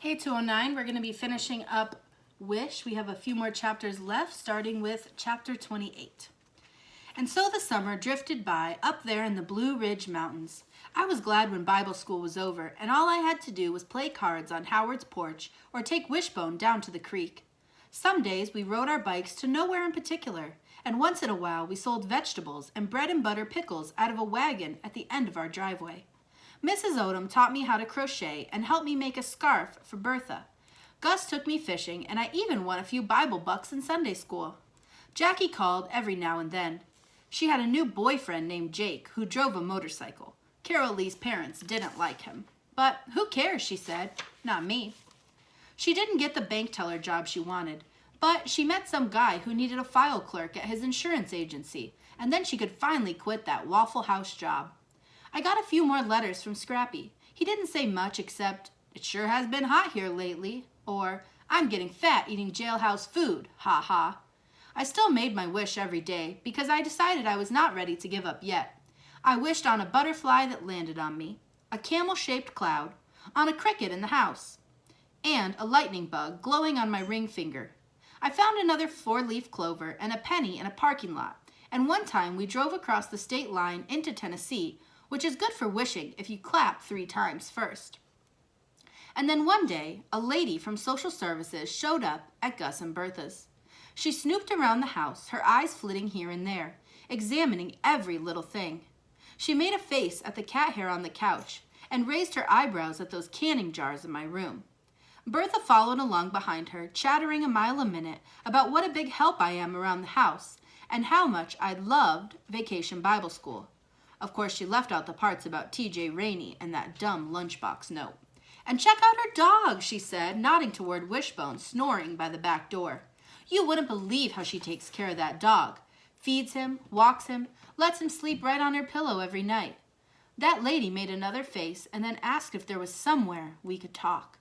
Hey 209, we're going to be finishing up Wish. We have a few more chapters left, starting with chapter 28. And so the summer drifted by up there in the Blue Ridge Mountains. I was glad when Bible school was over, and all I had to do was play cards on Howard's porch or take Wishbone down to the creek. Some days we rode our bikes to nowhere in particular, and once in a while we sold vegetables and bread and butter pickles out of a wagon at the end of our driveway. Mrs. Odom taught me how to crochet and helped me make a scarf for Bertha. Gus took me fishing, and I even won a few Bible bucks in Sunday school. Jackie called every now and then. She had a new boyfriend named Jake who drove a motorcycle. Carol Lee's parents didn't like him. But who cares, she said. Not me. She didn't get the bank teller job she wanted, but she met some guy who needed a file clerk at his insurance agency, and then she could finally quit that Waffle House job. I got a few more letters from Scrappy. He didn't say much except, "It sure has been hot here lately," or "I'm getting fat eating jailhouse food, ha ha." I still made my wish every day because I decided I was not ready to give up yet. I wished on a butterfly that landed on me, a camel-shaped cloud, on a cricket in the house, and a lightning bug glowing on my ring finger. I found another four-leaf clover and a penny in a parking lot, and one time we drove across the state line into Tennessee, which is good for wishing if you clap 3 times first. And then one day, a lady from social services showed up at Gus and Bertha's. She snooped around the house, her eyes flitting here and there, examining every little thing. She made a face at the cat hair on the couch and raised her eyebrows at those canning jars in my room. Bertha followed along behind her, chattering a mile a minute about what a big help I am around the house and how much I loved Vacation Bible School. Of course, she left out the parts about T.J. Rainey and that dumb lunchbox note. "And check out her dog," she said, nodding toward Wishbone, snoring by the back door. "You wouldn't believe how she takes care of that dog. Feeds him, walks him, lets him sleep right on her pillow every night." That lady made another face and then asked if there was somewhere we could talk.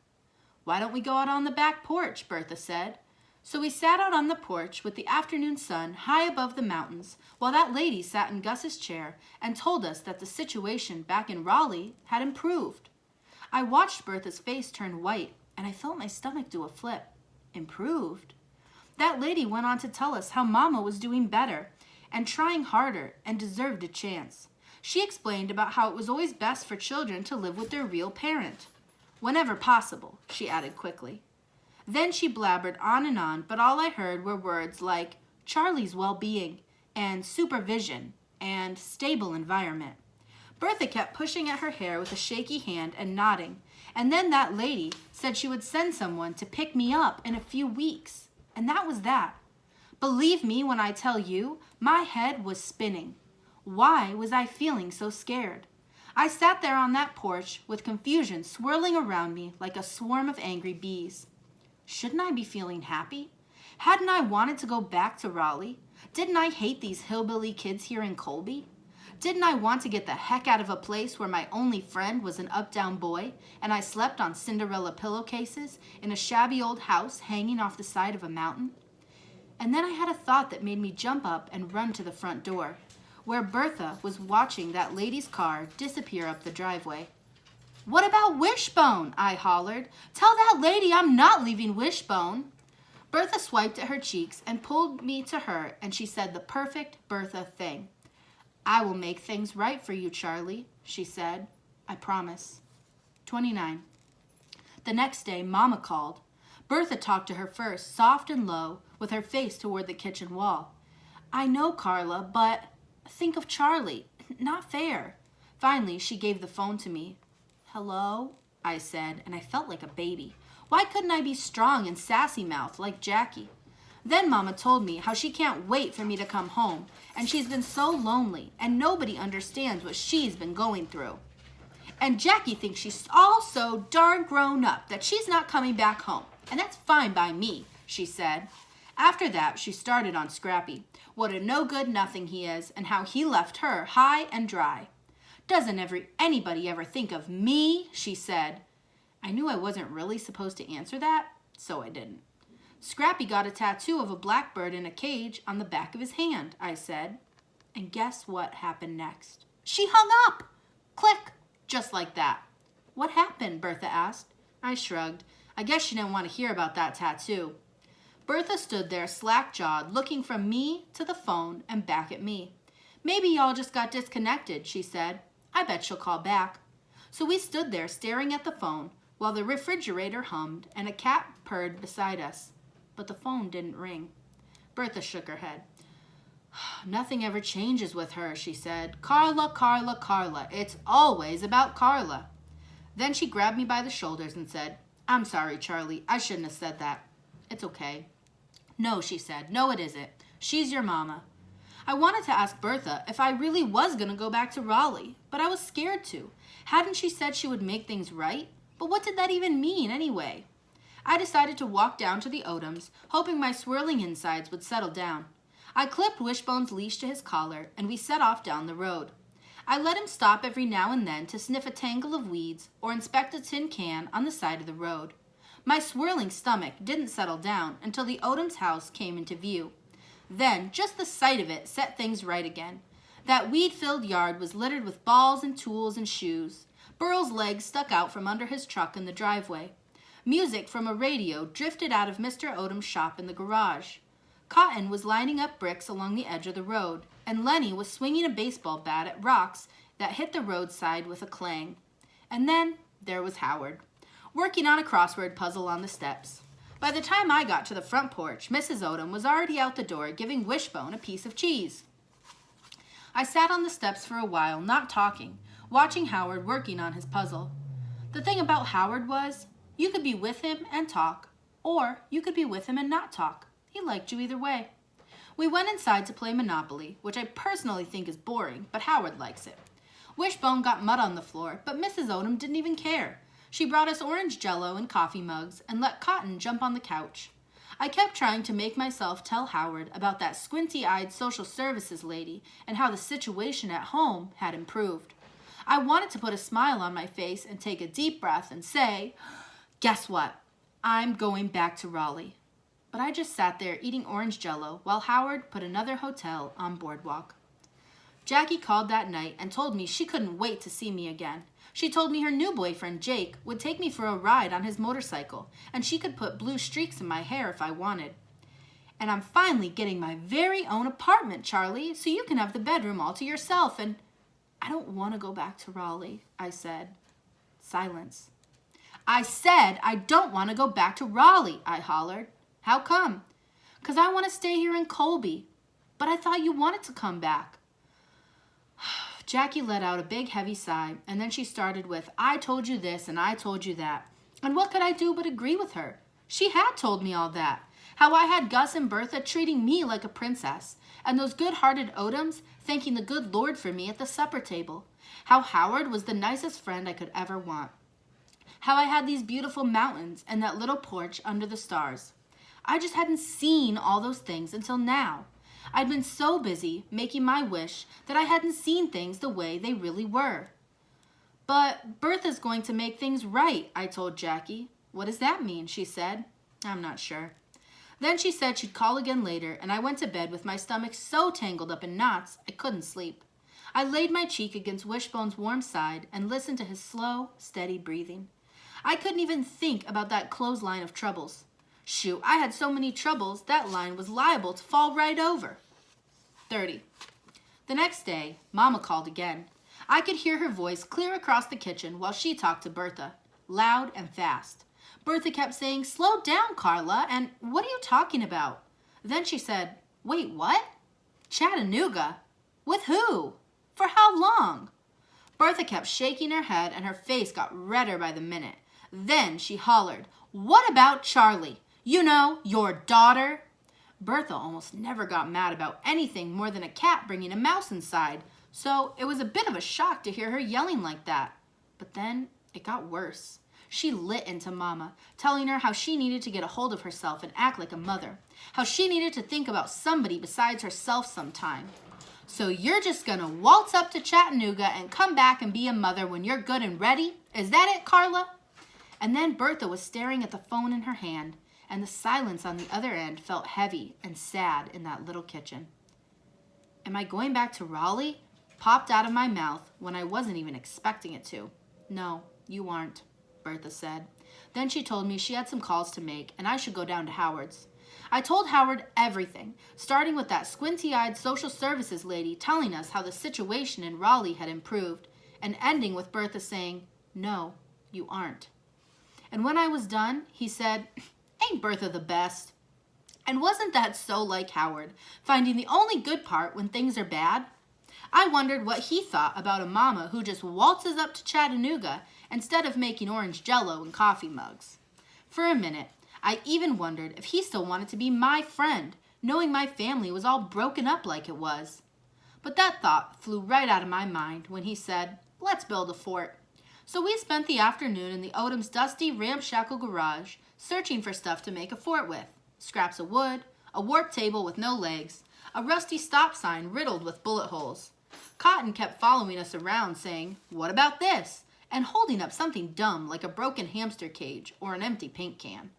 "Why don't we go out on the back porch?" Bertha said. So we sat out on the porch with the afternoon sun high above the mountains while that lady sat in Gus's chair and told us that the situation back in Raleigh had improved. I watched Bertha's face turn white and I felt my stomach do a flip. Improved? That lady went on to tell us how Mama was doing better and trying harder and deserved a chance. She explained about how it was always best for children to live with their real parent. "Whenever possible," she added quickly. Then she blabbered on, but all I heard were words like Charlie's well-being and supervision and stable environment. Bertha kept pushing at her hair with a shaky hand and nodding, and then that lady said she would send someone to pick me up in a few weeks, and that was that. Believe me when I tell you, my head was spinning. Why was I feeling so scared? I sat there on that porch with confusion swirling around me like a swarm of angry bees. Shouldn't I be feeling happy? Hadn't I wanted to go back to Raleigh? Didn't I hate these hillbilly kids here in Colby? Didn't I want to get the heck out of a place where my only friend was an up-down boy and I slept on Cinderella pillowcases in a shabby old house hanging off the side of a mountain? And then I had a thought that made me jump up and run to the front door, where Bertha was watching that lady's car disappear up the driveway. "What about Wishbone?" I hollered. "Tell that lady I'm not leaving Wishbone." Bertha swiped at her cheeks and pulled me to her, and she said the perfect Bertha thing. "I will make things right for you, Charlie," she said. "I promise." 29. The next day, Mama called. Bertha talked to her first, soft and low, with her face toward the kitchen wall. "I know, Carla, but think of Charlie. Not fair." Finally, she gave the phone to me. "Hello?" I said, and I felt like a baby. Why couldn't I be strong and sassy-mouthed like Jackie? Then Mama told me how she can't wait for me to come home, and she's been so lonely, and nobody understands what she's been going through. And Jackie thinks she's all so darn grown up that she's not coming back home, and that's fine by me, she said. After that, she started on Scrappy, what a no-good-nothing he is, and how he left her high and dry. "Doesn't anybody ever think of me?" she said. I knew I wasn't really supposed to answer that, so I didn't. "Scrappy got a tattoo of a blackbird in a cage on the back of his hand," I said. And guess what happened next? She hung up! Click! Just like that. "What happened?" Bertha asked. I shrugged. I guess she didn't want to hear about that tattoo. Bertha stood there slack-jawed, looking from me to the phone and back at me. Maybe y'all just got disconnected, she said. I bet she'll call back. So we stood there staring at the phone while the refrigerator hummed and a cat purred beside us. But the phone didn't ring. Bertha shook her head. Nothing ever changes with her, she said. Carla, Carla, Carla. It's always about Carla. Then she grabbed me by the shoulders and said, I'm sorry, Charlie. I shouldn't have said that. It's okay. No, she said. No, it isn't. She's your mama. I wanted to ask Bertha if I really was going to go back to Raleigh, but I was scared to. Hadn't she said she would make things right? But what did that even mean anyway? I decided to walk down to the Odoms, hoping my swirling insides would settle down. I clipped Wishbone's leash to his collar, and we set off down the road. I let him stop every now and then to sniff a tangle of weeds or inspect a tin can on the side of the road. My swirling stomach didn't settle down until the Odom's house came into view. Then, just the sight of it set things right again. That weed-filled yard was littered with balls and tools and shoes. Burl's legs stuck out from under his truck in the driveway. Music from a radio drifted out of Mr. Odom's shop in the garage. Cotton was lining up bricks along the edge of the road, and Lenny was swinging a baseball bat at rocks that hit the roadside with a clang. And then there was Howard, working on a crossword puzzle on the steps. By the time I got to the front porch, Mrs. Odom was already out the door giving Wishbone a piece of cheese. I sat on the steps for a while, not talking, watching Howard working on his puzzle. The thing about Howard was, you could be with him and talk, or you could be with him and not talk. He liked you either way. We went inside to play Monopoly, which I personally think is boring, but Howard likes it. Wishbone got mud on the floor, but Mrs. Odom didn't even care. She brought us orange jello and coffee mugs and let Cotton jump on the couch. I kept trying to make myself tell Howard about that squinty-eyed social services lady and how the situation at home had improved. I wanted to put a smile on my face and take a deep breath and say, guess what? I'm going back to Raleigh. But I just sat there eating orange jello while Howard put another hotel on Boardwalk. Jackie called that night and told me she couldn't wait to see me again. She told me her new boyfriend, Jake, would take me for a ride on his motorcycle, and she could put blue streaks in my hair if I wanted. And I'm finally getting my very own apartment, Charlie, so you can have the bedroom all to yourself, and I don't want to go back to Raleigh, I said. Silence. I said I don't want to go back to Raleigh, I hollered. How come? 'Cause I want to stay here in Colby. But I thought you wanted to come back. Jackie let out a big heavy sigh, and then she started with, I told you this and I told you that. And what could I do but agree with her? She had told me all that. How I had Gus and Bertha treating me like a princess, and those good-hearted Odoms thanking the good Lord for me at the supper table. How Howard was the nicest friend I could ever want. How I had these beautiful mountains and that little porch under the stars. I just hadn't seen all those things until now. I'd been so busy making my wish that I hadn't seen things the way they really were. But Bertha's going to make things right, I told Jackie. What does that mean? She said. I'm not sure. Then she said she'd call again later, and I went to bed with my stomach so tangled up in knots I couldn't sleep. I laid my cheek against Wishbone's warm side and listened to his slow, steady breathing. I couldn't even think about that clothesline of troubles. Shoot, I had so many troubles, that line was liable to fall right over. 30. The next day, Mama called again. I could hear her voice clear across the kitchen while she talked to Bertha, loud and fast. Bertha kept saying, slow down, Carla, and what are you talking about? Then she said, wait, what? Chattanooga? With who? For how long? Bertha kept shaking her head and her face got redder by the minute. Then she hollered, what about Charlie? You know, your daughter. Bertha almost never got mad about anything more than a cat bringing a mouse inside, so it was a bit of a shock to hear her yelling like that. But then it got worse. She lit into Mama, telling her how she needed to get a hold of herself and act like a mother, how she needed to think about somebody besides herself sometime. So you're just gonna waltz up to Chattanooga and come back and be a mother when you're good and ready? Is that it, Carla? And then Bertha was staring at the phone in her hand, and the silence on the other end felt heavy and sad in that little kitchen. Am I going back to Raleigh? Popped out of my mouth when I wasn't even expecting it to. No, you aren't, Bertha said. Then she told me she had some calls to make and I should go down to Howard's. I told Howard everything, starting with that squinty-eyed social services lady telling us how the situation in Raleigh had improved, and ending with Bertha saying, "No, you aren't." And when I was done, he said, "Ain't Bertha the best?" And wasn't that so like Howard, finding the only good part when things are bad? I wondered what he thought about a mama who just waltzes up to Chattanooga instead of making orange jello in coffee mugs. For a minute, I even wondered if he still wanted to be my friend, knowing my family was all broken up like it was. But that thought flew right out of my mind when he said, "Let's build a fort." So we spent the afternoon in the Odom's dusty, ramshackle garage, searching for stuff to make a fort with. Scraps of wood, a warped table with no legs, a rusty stop sign riddled with bullet holes. Cotton kept following us around saying, "What about this?" and holding up something dumb like a broken hamster cage or an empty paint can.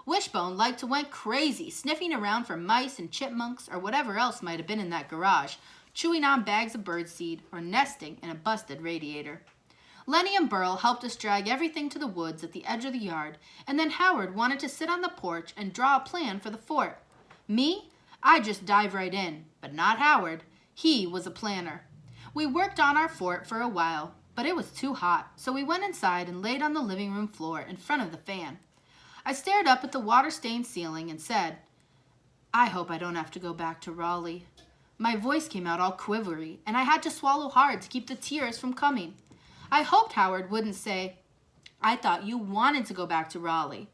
Wishbone liked to went crazy, sniffing around for mice and chipmunks or whatever else might have been in that garage, chewing on bags of birdseed or nesting in a busted radiator. Lenny and Burl helped us drag everything to the woods at the edge of the yard, and then Howard wanted to sit on the porch and draw a plan for the fort. Me? I just dive right in, but not Howard. He was a planner. We worked on our fort for a while, but it was too hot, so we went inside and laid on the living room floor in front of the fan. I stared up at the water-stained ceiling and said, "I hope I don't have to go back to Raleigh." My voice came out all quivery, and I had to swallow hard to keep the tears from coming. I hoped Howard wouldn't say, "I thought you wanted to go back to Raleigh."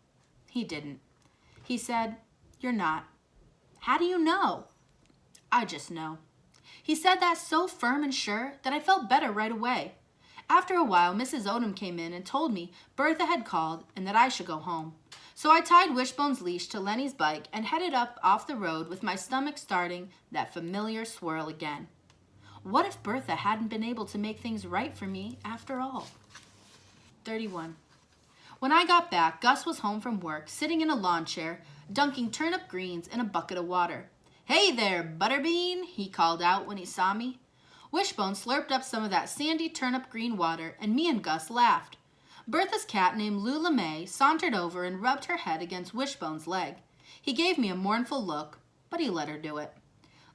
He didn't. He said, "You're not." "How do you know?" "I just know." He said that so firm and sure that I felt better right away. After a while, Mrs. Odom came in and told me Bertha had called and that I should go home. So I tied Wishbone's leash to Lenny's bike and headed up off the road with my stomach starting that familiar swirl again. What if Bertha hadn't been able to make things right for me after all? 31. When I got back, Gus was home from work, sitting in a lawn chair, dunking turnip greens in a bucket of water. "Hey there, Butterbean," he called out when he saw me. Wishbone slurped up some of that sandy turnip green water, and me and Gus laughed. Bertha's cat named Lula May sauntered over and rubbed her head against Wishbone's leg. He gave me a mournful look, but he let her do it.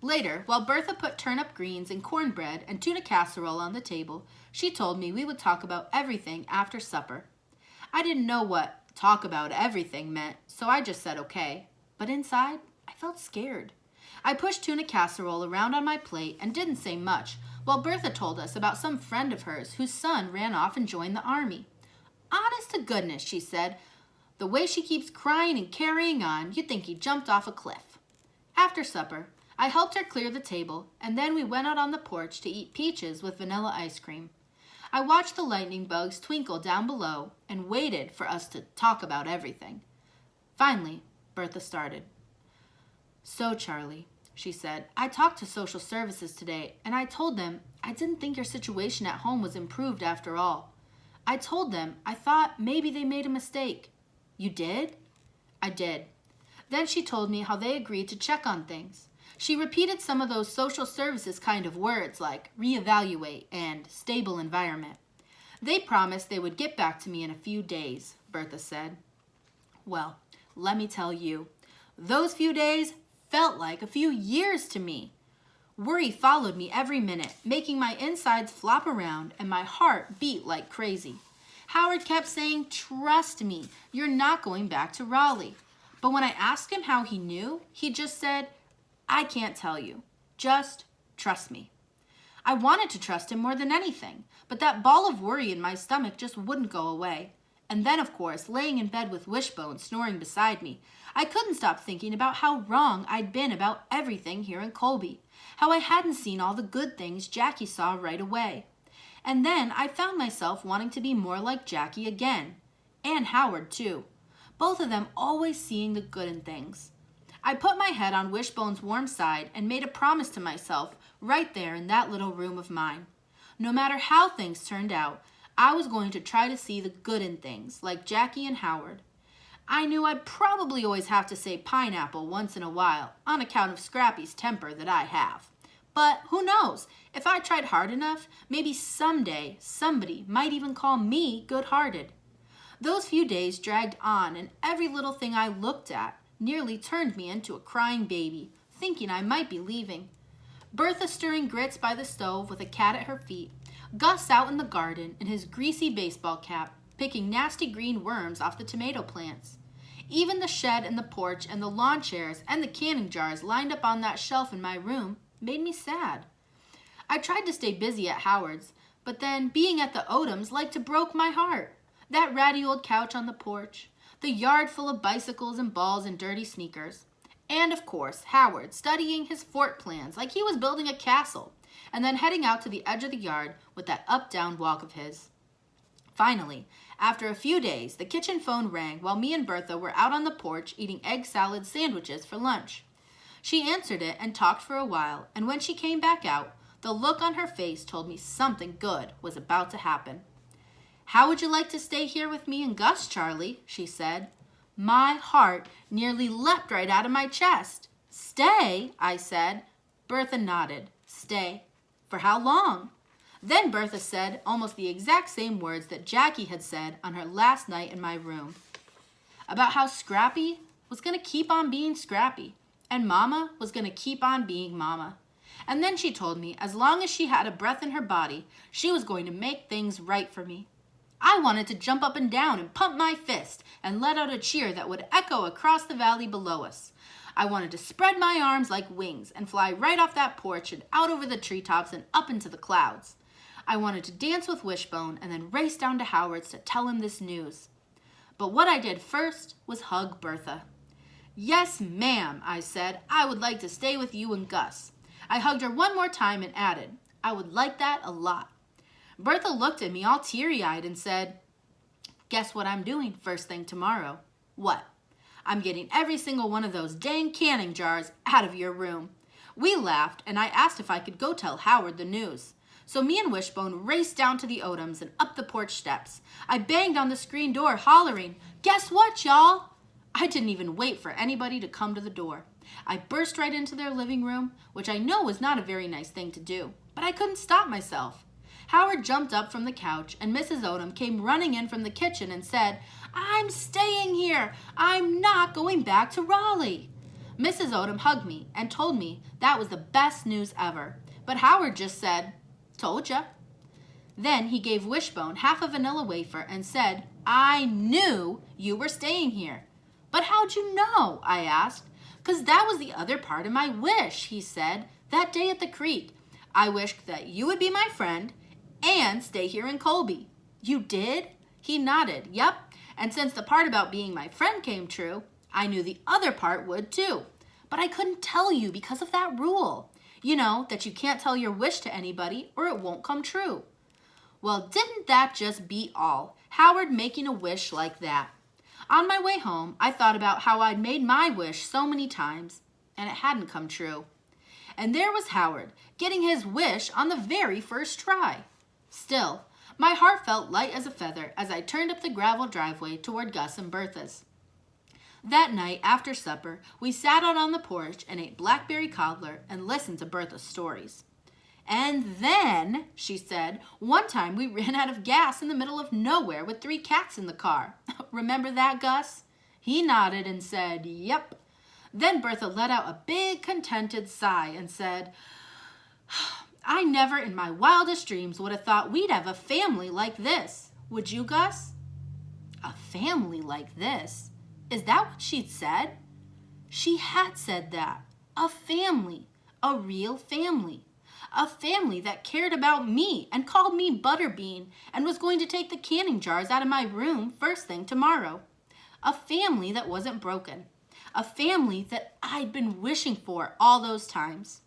Later, while Bertha put turnip greens and cornbread and tuna casserole on the table, she told me we would talk about everything after supper. I didn't know what "talk about everything" meant, so I just said okay. But inside, I felt scared. I pushed tuna casserole around on my plate and didn't say much, while Bertha told us about some friend of hers whose son ran off and joined the army. "Honest to goodness," she said, "the way she keeps crying and carrying on, you'd think he jumped off a cliff." After supper, I helped her clear the table, and then we went out on the porch to eat peaches with vanilla ice cream. I watched the lightning bugs twinkle down below and waited for us to talk about everything. Finally, Bertha started. "So, Charlie," she said, "I talked to social services today, and I told them I didn't think your situation at home was improved after all. I told them I thought maybe they made a mistake." "You did?" "I did." Then she told me how they agreed to check on things. She repeated some of those social services kind of words like reevaluate and stable environment. "They promised they would get back to me in a few days," Bertha said. Well, let me tell you, those few days felt like a few years to me. Worry followed me every minute, making my insides flop around and my heart beat like crazy. Howard kept saying, "Trust me, you're not going back to Raleigh." But when I asked him how he knew, he just said, "I can't tell you. Just trust me." I wanted to trust him more than anything, but that ball of worry in my stomach just wouldn't go away. And then, of course, laying in bed with Wishbone snoring beside me, I couldn't stop thinking about how wrong I'd been about everything here in Colby, how I hadn't seen all the good things Jackie saw right away. And then I found myself wanting to be more like Jackie again, and Howard too, both of them always seeing the good in things. I put my head on Wishbone's warm side and made a promise to myself right there in that little room of mine. No matter how things turned out, I was going to try to see the good in things, like Jackie and Howard. I knew I'd probably always have to say pineapple once in a while, on account of Scrappy's temper that I have. But who knows, if I tried hard enough, maybe someday somebody might even call me good-hearted. Those few days dragged on, and every little thing I looked at nearly turned me into a crying baby, thinking I might be leaving. Bertha stirring grits by the stove with a cat at her feet, Gus out in the garden in his greasy baseball cap, picking nasty green worms off the tomato plants. Even the shed and the porch and the lawn chairs and the canning jars lined up on that shelf in my room made me sad. I tried to stay busy at Howard's, but then being at the Odoms like to broke my heart. That ratty old couch on the porch, the yard full of bicycles and balls and dirty sneakers, and of course Howard studying his fort plans like he was building a castle, and then heading out to the edge of the yard with that up-down walk of his. Finally, after a few days, the kitchen phone rang while me and Bertha were out on the porch eating egg salad sandwiches for lunch. She answered it and talked for a while, and when she came back out, the look on her face told me something good was about to happen. "How would you like to stay here with me and Gus, Charlie?" she said. My heart nearly leapt right out of my chest. "Stay?" I said. Bertha nodded. "Stay." "For how long?" Then Bertha said almost the exact same words that Jackie had said on her last night in my room. About how Scrappy was going to keep on being Scrappy, and Mama was going to keep on being Mama. And then she told me as long as she had a breath in her body, she was going to make things right for me. I wanted to jump up and down and pump my fist and let out a cheer that would echo across the valley below us. I wanted to spread my arms like wings and fly right off that porch and out over the treetops and up into the clouds. I wanted to dance with Wishbone and then race down to Howard's to tell him this news. But what I did first was hug Bertha. "Yes, ma'am," I said. "I would like to stay with you and Gus." I hugged her one more time and added, "I would like that a lot." Bertha looked at me all teary-eyed and said, "Guess what I'm doing first thing tomorrow?" "What?" "I'm getting every single one of those dang canning jars out of your room." We laughed, and I asked if I could go tell Howard the news. So me and Wishbone raced down to the Odoms and up the porch steps. I banged on the screen door, hollering, "Guess what, y'all?" I didn't even wait for anybody to come to the door. I burst right into their living room, which I know was not a very nice thing to do, but I couldn't stop myself. Howard jumped up from the couch, and Mrs. Odom came running in from the kitchen and said, "I'm staying here. I'm not going back to Raleigh." Mrs. Odom hugged me and told me that was the best news ever, but Howard just said, "Told ya." Then he gave Wishbone half a vanilla wafer and said, "I knew you were staying here." "But how'd you know?" I asked. "'Cause that was the other part of my wish," he said. "That day at the creek, I wished that you would be my friend and stay here in Colby." "You did?" He nodded. "Yep. And since the part about being my friend came true, I knew the other part would too. But I couldn't tell you because of that rule. You know, that you can't tell your wish to anybody or it won't come true." Well, didn't that just beat all? Howard making a wish like that. On my way home, I thought about how I'd made my wish so many times, and it hadn't come true. And there was Howard, getting his wish on the very first try. Still, my heart felt light as a feather as I turned up the gravel driveway toward Gus and Bertha's. That night, after supper, we sat out on the porch and ate blackberry cobbler and listened to Bertha's stories. "And then," she said, "one time we ran out of gas in the middle of nowhere with 3 cats in the car. Remember that, Gus?" He nodded and said, "Yep." Then Bertha let out a big, contented sigh and said, "I never in my wildest dreams would have thought we'd have a family like this. Would you, Gus?" A family like this? Is that what she'd said? She had said that. A family. A real family. A family that cared about me and called me Butterbean and was going to take the canning jars out of my room first thing tomorrow. A family that wasn't broken. A family that I'd been wishing for all those times.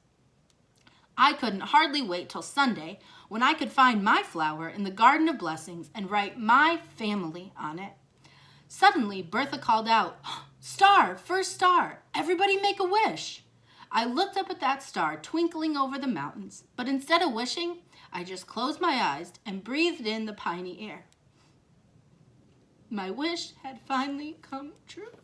I couldn't hardly wait till Sunday when I could find my flower in the Garden of Blessings and write my family on it. Suddenly, Bertha called out, "Star, first star, everybody make a wish." I looked up at that star twinkling over the mountains, but instead of wishing, I just closed my eyes and breathed in the piney air. My wish had finally come true.